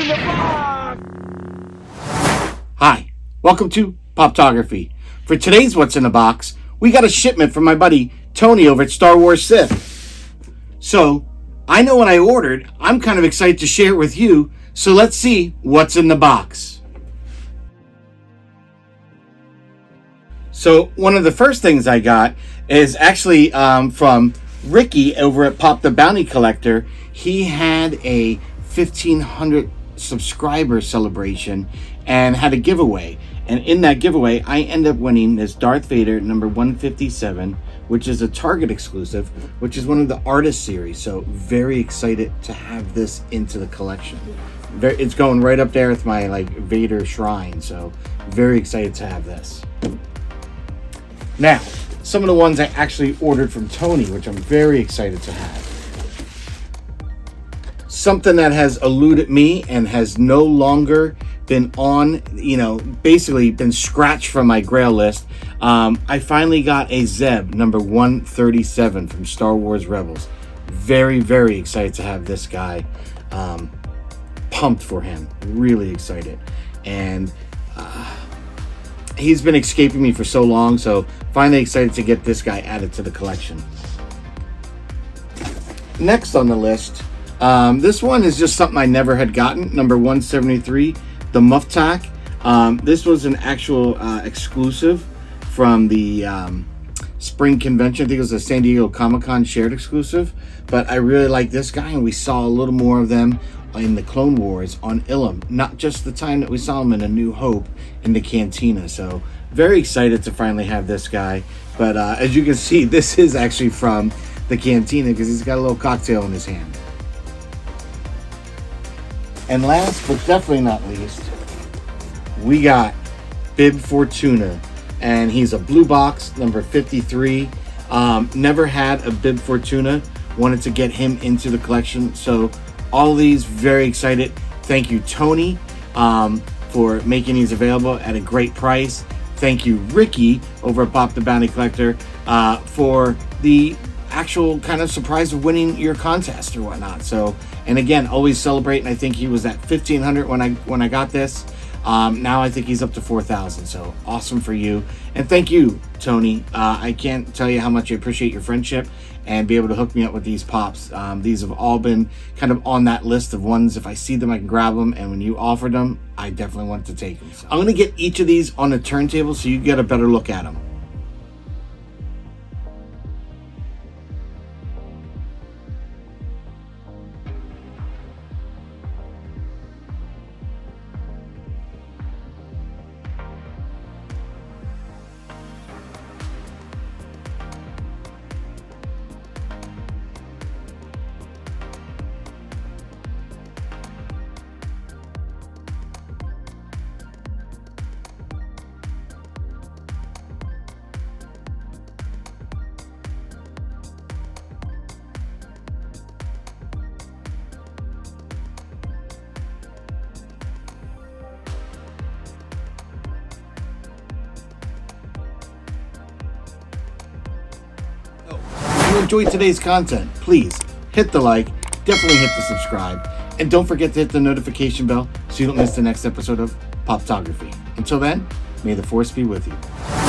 in the box? Hi, welcome to Poptography. For today's What's in the Box, we got a shipment from my buddy Tony over at Star Wars Sith. So, I know what I ordered. I'm kind of excited to share it with you. So let's see what's in the box. So one of the first things I got is actually from Ricky over at Pop the Bounty Collector. He had a 1,500 subscriber celebration and had a giveaway. And in that giveaway, I ended up winning this Darth Vader number 157, which is a Target exclusive, which is one of the artist series. So very excited to have this into the collection. It's going right up there with my Vader shrine. So very excited to have this. Now, some of the ones I actually ordered from Tony, which I'm very excited to have. Something that has eluded me and has no longer been on, basically been scratched from my grail list. I finally got a Zeb number 137 from Star Wars Rebels. Very, very excited to have this guy. Pumped for him. Really excited. And he's been escaping me for so long, so finally excited to get this guy added to the collection. Next on the list, this one is just something I never had gotten. Number 173, the Muftak. This was an actual exclusive from the spring convention. I think it was a San Diego Comic-Con shared exclusive. But I really like this guy, and we saw a little more of them in the Clone Wars on Ilum. Not just the time that we saw him in A New Hope in the Cantina. So very excited to finally have this guy. But as you can see, this is actually from the Cantina because he's got a little cocktail in his hand. And last but definitely not least, we got Bib Fortuna. And he's a blue box, number 53. Never had a Bib Fortuna. Wanted to get him into the collection. So all these, very excited. Thank you, Tony, for making these available at a great price. Thank you, Ricky, over at Pop the Bounty Collector, for the actual kind of surprise of winning your contest or whatnot. So, and again, always celebrate. And I think he was at 1,500 when I got this. Now I think he's up to 4,000. So awesome for you. And thank you, Tony. I can't tell you how much I appreciate your friendship and be able to hook me up with these pops. These have all been kind of on that list of ones. If I see them, I can grab them. And when you offered them, I definitely want to take them. So I'm going to get each of these on a turntable so you get a better look at them. If you enjoyed today's content, please hit the like, definitely hit the subscribe, and don't forget to hit the notification bell so you don't miss the next episode of Poptography. Until then, may the Force be with you.